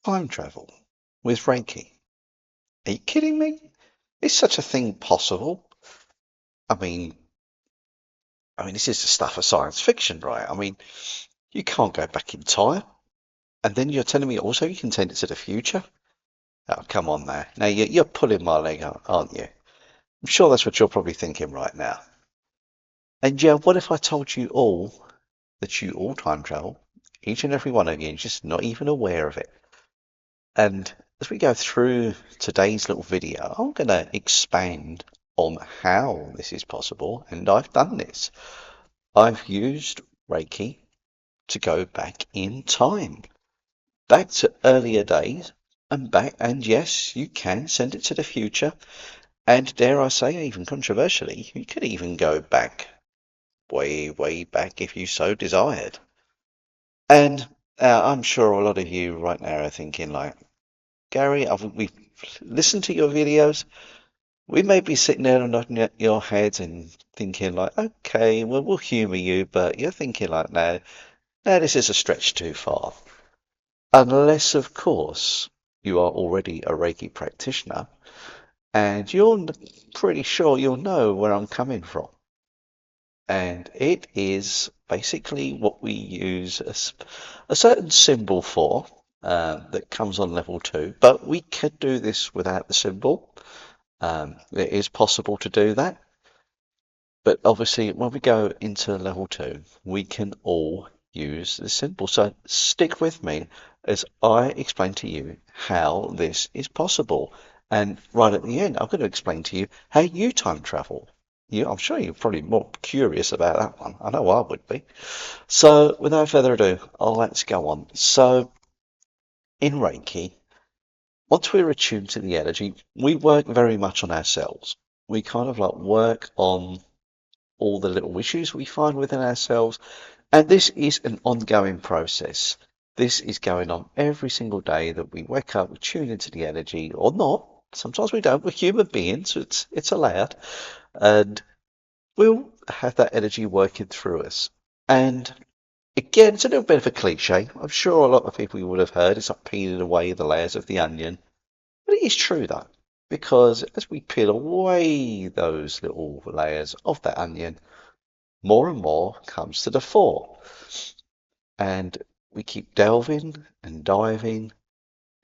Time travel with Reiki. Are you kidding me? Is such a thing possible? I mean, this is the stuff of science fiction, right? You can't go back in time, and then you're telling me also you can send it to the future? Oh, come on now. Now you're pulling my leg, aren't you? I'm sure that's what you're probably thinking right now. And yeah, what if I told you all that you all time travel, each and every one of you, just not even aware of it? And as we go through today's little video, I'm going to expand on how this is possible. And I've done this. I've used Reiki to go back in time, back to earlier days and back. And yes, you can send it to the future. And dare I say, even controversially, you could even go back way, way back if you so desired. And I'm sure a lot of you right now are thinking like, Gary, we've listened to your videos. We may be sitting there and nodding at your head and thinking like, okay, well, we'll humour you, but you're thinking like, no, no, this is a stretch too far. Unless, of course, you are already a Reiki practitioner and you're pretty sure you'll know where I'm coming from. And it is basically what we use a certain symbol for that comes on level 2, but we could do this without the symbol. It is possible to do that. But obviously, when we go into level 2, we can all use the symbol. So stick with me as I explain to you how this is possible. And right at the end, I'm going to explain to you how you time travel. I'm sure you're probably more curious about that one. I know I would be. So without further ado, let's go on. So in Reiki, once we're attuned to the energy, we work very much on ourselves. We kind of like work on all the little issues we find within ourselves. And this is an ongoing process. This is going on every single day that we wake up, we tune into the energy, or not. Sometimes we don't. We're human beings, so it's allowed. And we'll have that energy working through us. And again, it's a little bit of a cliche. I'm sure a lot of people would have heard it's like peeling away the layers of the onion. But it is true though, because as we peel away those little layers of that onion, more and more comes to the fore. And we keep delving and diving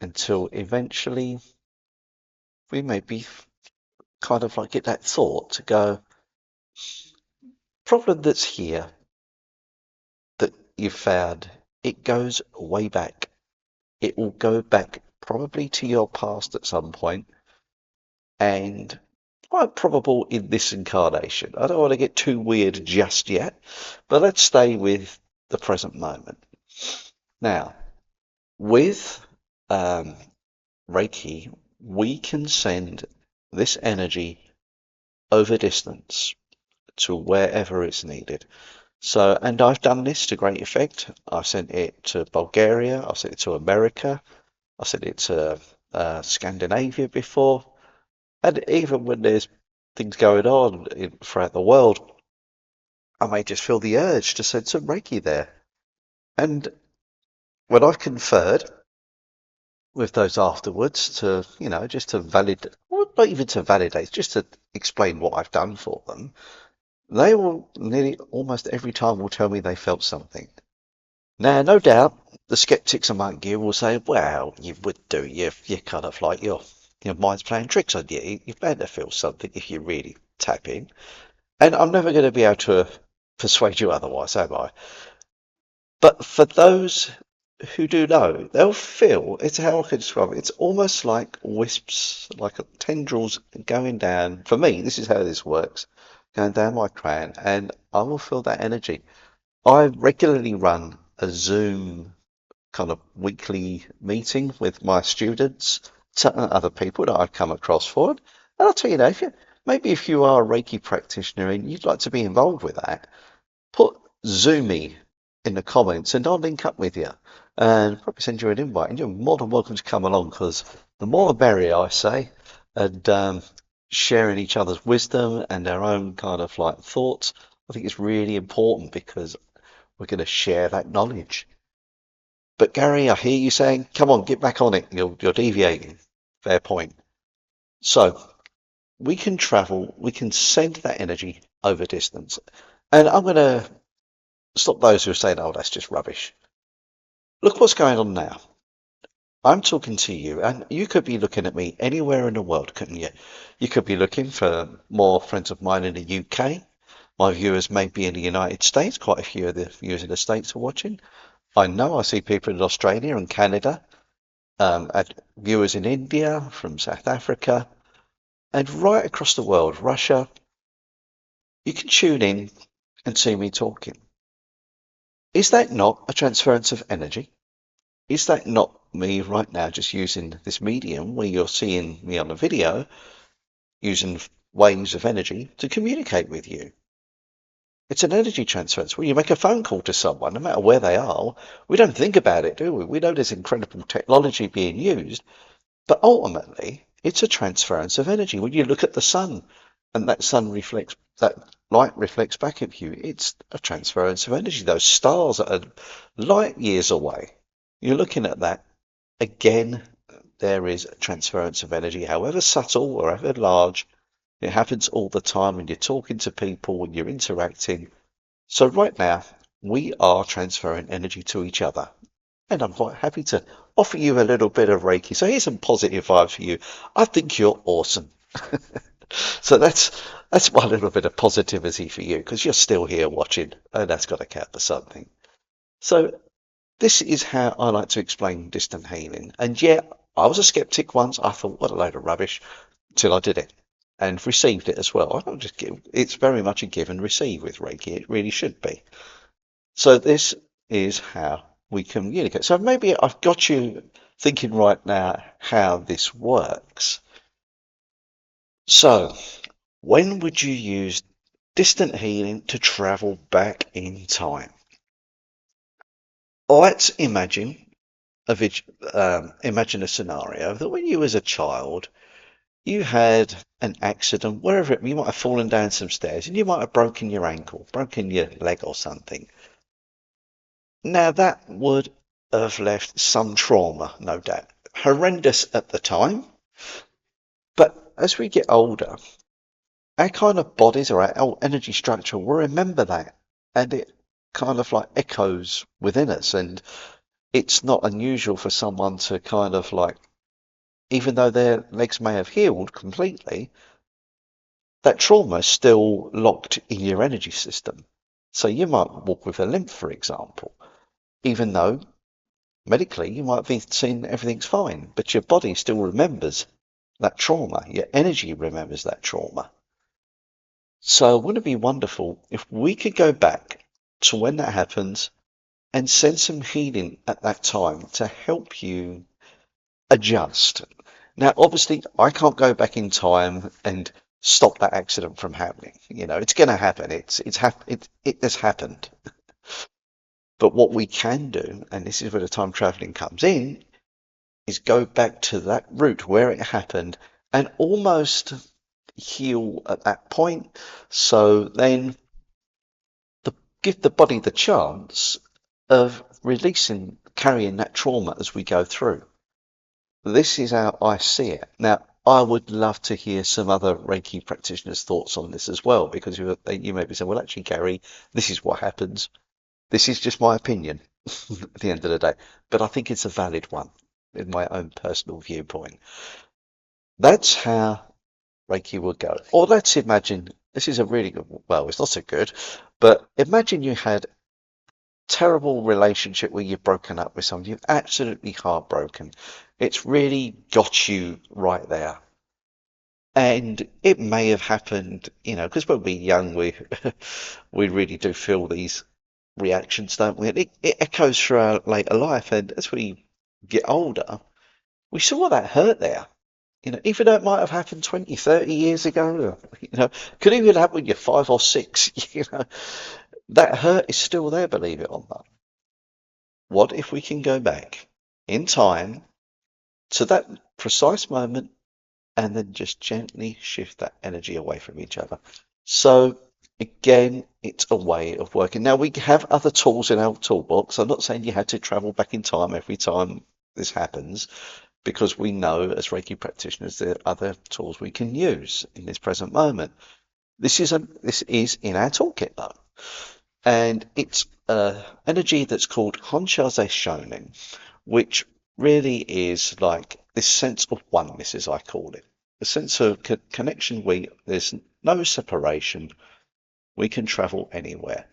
until eventually we maybe kind of like get that thought to go, problem that's here that you've found, it goes way back. It will go back probably to your past at some point and quite probable in this incarnation. I don't want to get too weird just yet, but let's stay with the present moment. Now, with um, Reiki, we can send this energy over distance to wherever it's needed. So, and I've done this to great effect. I've sent it to Bulgaria, I've sent it to America, I've sent it to Scandinavia before, and even when there's things going on throughout the world, I may just feel the urge to send some Reiki there. And when I've conferred with those afterwards to, just to validate, well, not even to validate, just to explain what I've done for them, they will nearly almost every time will tell me they felt something. Now, no doubt, the skeptics among you will say, well, you would do, you're kind of like your mind's playing tricks on you. You're bound to feel something if you really tap in. And I'm never going to be able to persuade you otherwise, am I? But for those who do know, they'll feel, it's how I could describe it. It's almost like wisps, like tendrils going down. For me, this is how this works, going down my crown, and I will feel that energy. I regularly run a Zoom kind of weekly meeting with my students, other people that I've come across for it. And I'll tell you now, if you are a Reiki practitioner and you'd like to be involved with that, put Zoomy in the comments and I'll link up with you and probably send you an invite. And you're more than welcome to come along because the more the merrier, I say. And sharing each other's wisdom and our own kind of like thoughts, I think it's really important because we're going to share that knowledge. But Gary, I hear you saying, come on, get back on it. You're deviating. Fair point. So we can travel, we can send that energy over distance. And I'm going to stop those who are saying, oh, that's just rubbish. Look what's going on now. I'm talking to you, and you could be looking at me anywhere in the world, couldn't you? You could be looking for more friends of mine in the UK. My viewers may be in the United States. Quite a few of the viewers in the States are watching. I know I see people in Australia and Canada, viewers in India, from South Africa, and right across the world, Russia. You can tune in and see me talking. Is that not a transference of energy? Is that not me right now just using this medium where you're seeing me on a video, using waves of energy to communicate with you? It's an energy transference. When you make a phone call to someone, no matter where they are, we don't think about it, do we? We know there's incredible technology being used, but ultimately, it's a transference of energy. When you look at the sun and that light reflects back at you, it's a transference of energy. Those stars that are light years away, you're looking at that. Again, there is a transference of energy, however subtle or however large. It happens all the time when you're talking to people, when you're interacting. So right now, we are transferring energy to each other. And I'm quite happy to offer you a little bit of Reiki. So here's some positive vibes for you. I think you're awesome. So that's one little bit of positivity for you because you're still here watching, and that's got to count for something. So this is how I like to explain distant healing. And yeah, I was a skeptic once. I thought, what a load of rubbish, till I did it and received it as well. I don't just give, it's very much a give and receive with Reiki. It really should be. So this is how we communicate. So maybe I've got you thinking right now how this works. So when would you use distant healing to travel back in time? Let's imagine a scenario that when you was a child, you had an accident, wherever you might have fallen down some stairs and you might have broken your ankle, broken your leg or something. Now that would have left some trauma, no doubt. Horrendous at the time, but as we get older, our kind of bodies or our energy structure will remember that, and it kind of like echoes within us. And it's not unusual for someone to kind of like, even though their legs may have healed completely, that trauma is still locked in your energy system. So you might walk with a limp, for example, even though medically you might be seeing everything's fine, but your body still remembers that trauma. Your energy remembers that trauma. So wouldn't it be wonderful if we could go back to when that happens and send some healing at that time to help you adjust? Now, obviously, I can't go back in time and stop that accident from happening. You know, it's going to happen. It has happened. But what we can do, and this is where the time traveling comes in, is go back to that route where it happened and almost heal at that point. So then give the body the chance of releasing, carrying that trauma as we go through. This is how I see it. Now, I would love to hear some other Reiki practitioners' thoughts on this as well, because you may be saying, well, actually, Gary, this is what happens. This is just my opinion at the end of the day, but I think it's a valid one in my own personal viewpoint. That's how Reiki will go. Or let's imagine this is a really good, well, it's not so good, but imagine you had terrible relationship where you've broken up with someone, you're absolutely heartbroken. It's really got you right there. And it may have happened, you know, because when we're young, we we really do feel these reactions, don't we? And it echoes through our later life. And as we get older, we saw that hurt there. You know, even though it might have happened 20, 30 years ago, you know, could even happen when you're 5 or 6, you know, that hurt is still there, believe it or not. What if we can go back in time to that precise moment and then just gently shift that energy away from each other? So Again, it's a way of working. Now, we have other tools in our toolbox. I'm not saying you have to travel back in time every time this happens, because we know as Reiki practitioners there are other tools we can use in this present moment. This is in our toolkit though, and it's energy that's called Honshaze Shonin, which really is like this sense of oneness, as I call it, a sense of connection. There's no separation. We can travel anywhere.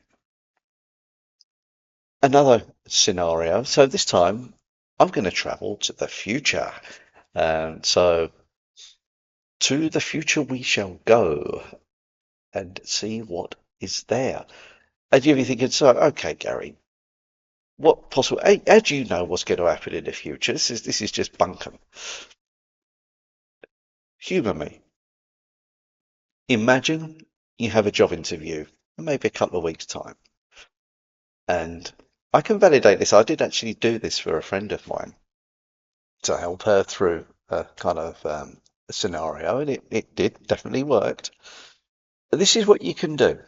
Another scenario. So this time I'm going to travel to the future. So to the future we shall go and see what is there. And you'll be thinking, so, okay, Gary, what possible, how do you know what's going to happen in the future? This is just bunkum. Humour me. Imagine you have a job interview in maybe a couple of weeks' time. And I can validate this. I did actually do this for a friend of mine to help her through a kind of scenario, and it did definitely worked. But this is what you can do.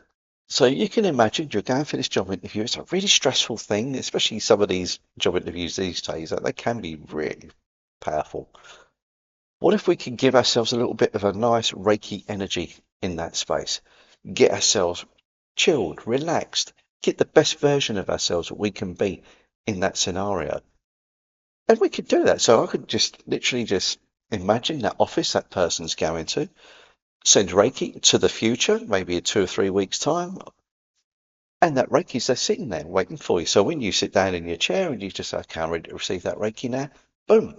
So you can imagine you're going for this job interview. It's a really stressful thing, especially some of these job interviews these days. That they can be really powerful. What if we can give ourselves a little bit of a nice Reiki energy in that space? Get ourselves chilled, relaxed, get the best version of ourselves that we can be in that scenario. And we could do that. So I could just literally just imagine that office that person's going to, send Reiki to the future, maybe in 2 or 3 weeks' time, and that Reiki's there sitting there waiting for you. So when you sit down in your chair and you just say, okay, I'm ready to receive that Reiki now, boom,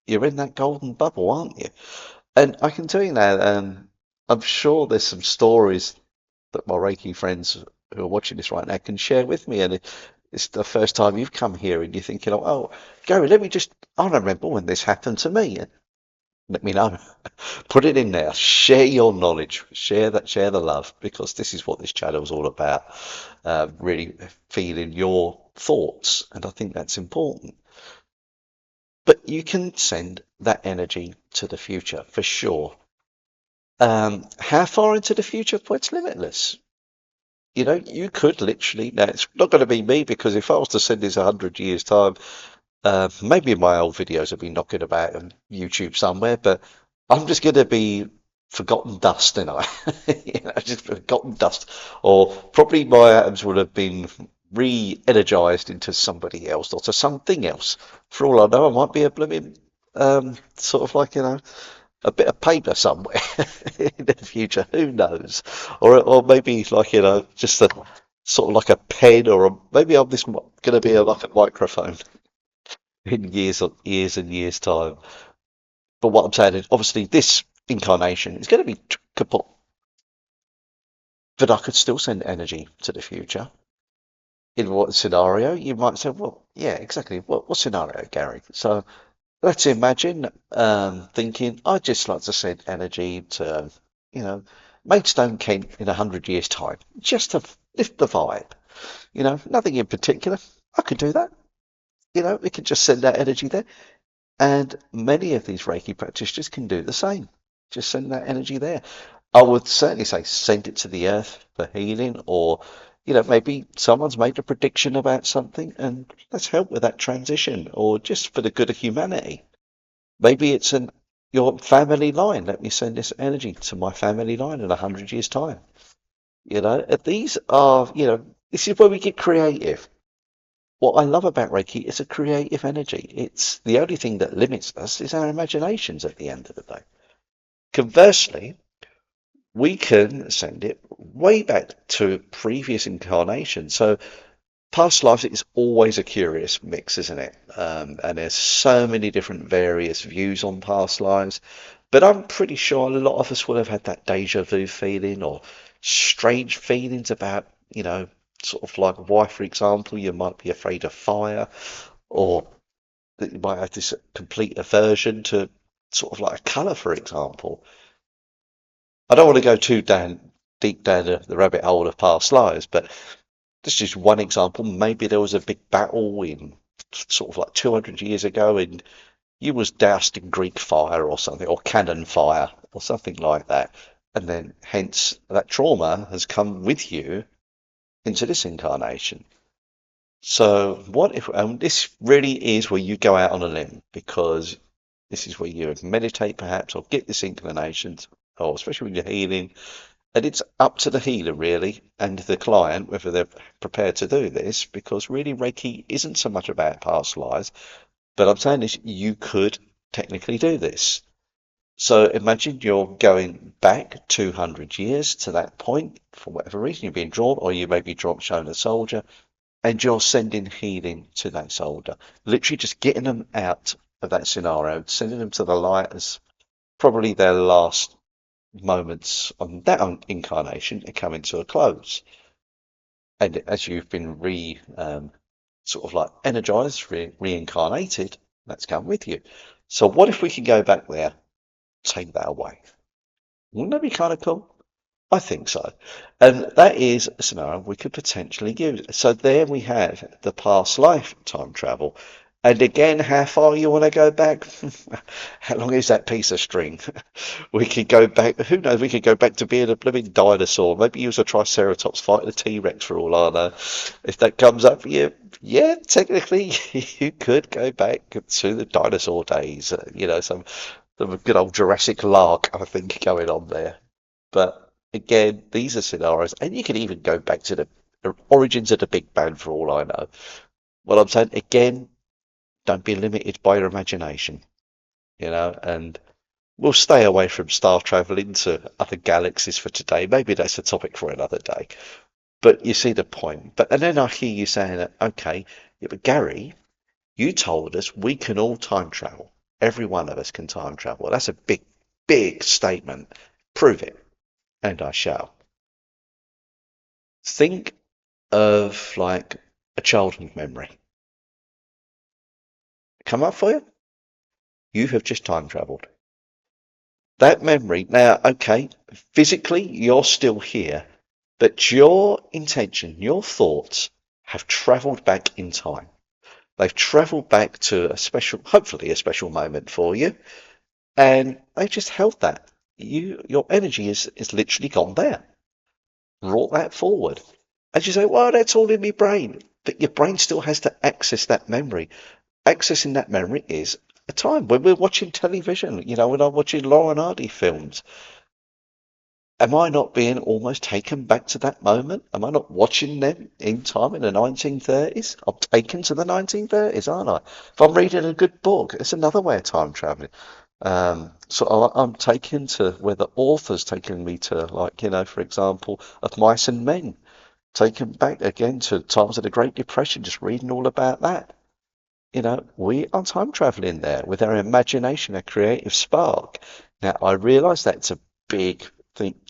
you're in that golden bubble, aren't you? And I can tell you now, I'm sure there's some stories that my Reiki friends who are watching this right now can share with me. And it's the first time you've come here and you're thinking, oh, Gary, I remember when this happened to me. Let me know. Put it in there. Share your knowledge. Share the love, because this is what this channel is all about. Really feeling your thoughts, and I think that's important. But you can send that energy to the future for sure. How far into the future? Well, it's limitless. You know, you could literally. Now, it's not going to be me, because if I was to send this 100 years time, maybe my old videos have been knocking about on YouTube somewhere, but I'm just going to be forgotten dust, and I, just forgotten dust, or probably my atoms will have been re-energized into somebody else or to something else. For all I know, I might be a blooming sort of like a bit of paper somewhere in the future. Who knows? Or maybe like just a sort of like a pen, maybe I'm this going to be like a microphone in years and years time. But what I'm saying is, obviously, this incarnation is going to be kaput, but I could still send energy to the future. In what scenario? You might say, well, yeah, exactly. What scenario, Gary? So let's imagine thinking, I'd just like to send energy to, Maidstone, Kent in 100 years' time, just to lift the vibe. Nothing in particular. I could do that. We could just send that energy there. And many of these Reiki practitioners can do the same. Just send that energy there. I would certainly say send it to the earth for healing, or, maybe someone's made a prediction about something and let's help with that transition, or just for the good of humanity. Maybe it's your family line. Let me send this energy to my family line in 100 years' time. These are, this is where we get creative. What I love about Reiki is a creative energy. It's the only thing that limits us is our imaginations at the end of the day. Conversely, we can send it way back to previous incarnations. So past lives is always a curious mix, isn't it? And there's so many different various views on past lives. But I'm pretty sure a lot of us will have had that deja vu feeling, or strange feelings about, sort of like why, for example, you might be afraid of fire, or that you might have this complete aversion to sort of like a colour, for example. I don't want to go too deep down the rabbit hole of past lives, but this is just one example. Maybe there was a big battle in sort of like 200 years ago, and you was doused in Greek fire or something, or cannon fire, or something like that. And then hence that trauma has come with you into this incarnation. So what if, this really is where you go out on a limb, because this is where you meditate perhaps or get this inclination, or especially when you're healing, and it's up to the healer really and the client whether they're prepared to do this, because really Reiki isn't so much about past lives, but I'm saying this, you could technically do this. So imagine you're going back 200 years to that point for whatever reason, you're being drawn, or you may be drawn, shown a soldier, and you're sending healing to that soldier. Literally just getting them out of that scenario, sending them to the light as probably their last moments on that incarnation are coming to a close. And as you've been sort of like energized, reincarnated, that's come with you. So what if we can go back there, take that away? Wouldn't that be kind of cool? I think so. And that is a scenario we could potentially use. So there we have the past life time travel. And again, how far you want to go back? How long is that piece of string? We could go back, who knows, we could go back to being a blooming dinosaur. Maybe use a Triceratops fighting a T-Rex for all I know. If that comes up for you, yeah, technically you could go back to the dinosaur days. Some good old Jurassic Lark, I think, going on there. But again, these are scenarios, and you can even go back to the origins of the Big Bang for all I know. What I'm saying, again, don't be limited by your imagination, and we'll stay away from star travel into other galaxies for today. Maybe that's a topic for another day. But you see the point. And then I hear you saying that, okay, yeah, but Gary, you told us we can all time travel. Every one of us can time travel. That's a big, big statement. Prove it, and I shall. Think of like a childhood memory. Come up for you? You have just time traveled. That memory, now, okay, physically you're still here, but your intention, your thoughts have traveled back in time. They've traveled back to a special, hopefully a special moment for you, and they've just held that. Your energy is literally gone there, brought that forward. And you say, well, that's all in my brain. But your brain still has to access that memory. Accessing that memory is a time when we're watching television, when I'm watching Laura and Hardy films. Am I not being almost taken back to that moment? Am I not watching them in time in the 1930s? I'm taken to the 1930s, aren't I? If I'm reading a good book, it's another way of time traveling. So I'm taken to where the author's taken me to, like, for example, of Mice and Men, taken back again to times of the Great Depression, just reading all about that. We are time traveling there with our imagination, our creative spark. Now, I realise that's a big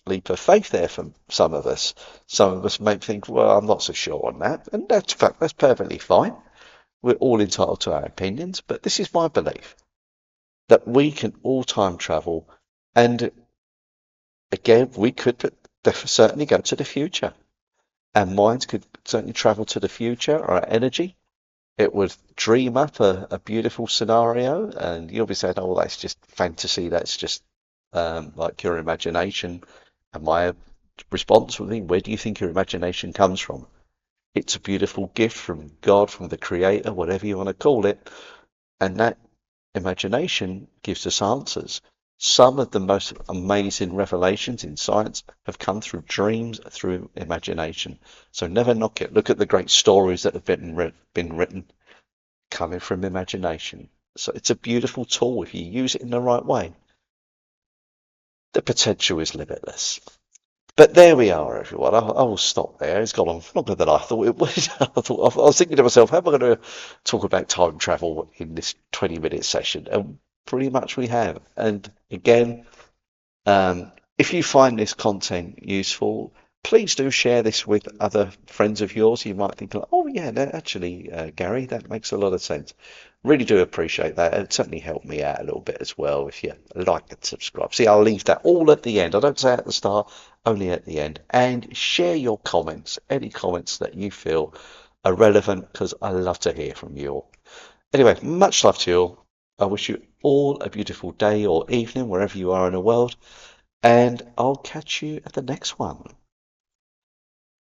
leap of faith there from some of us. Some of us may think, well, I'm not so sure on that. And that's perfectly fine. We're all entitled to our opinions, but this is my belief that we can all time travel. And again, we could certainly go to the future. Our minds could certainly travel to the future, our energy. It would dream up a beautiful scenario, and you'll be saying, "Oh, that's just fantasy. That's just like your imagination." And my response would be, "Where do you think your imagination comes from? It's a beautiful gift from God, from the Creator, whatever you want to call it, and that imagination gives us answers." Some of the most amazing revelations in science have come through dreams, through imagination. So never knock it. Look at the great stories that have been written coming from imagination. So it's a beautiful tool if you use it in the right way. The potential is limitless. But there we are, everyone. I will stop there. It's gone on longer than I thought it would. I was thinking to myself, how am I going to talk about time travel in this 20-minute session? And pretty much we have. And again, if you find this content useful, please do share this with other friends of yours. You might think, oh yeah, actually, Gary, that makes a lot of sense. Really do appreciate that. It certainly helped me out a little bit as well if you like and subscribe. See, I'll leave that all at the end. I don't say at the start, only at the end. And share your comments, any comments that you feel are relevant, because I love to hear from you all. Anyway, much love to you all. I wish you all a beautiful day or evening, wherever you are in the world. and I'll catch you at the next one.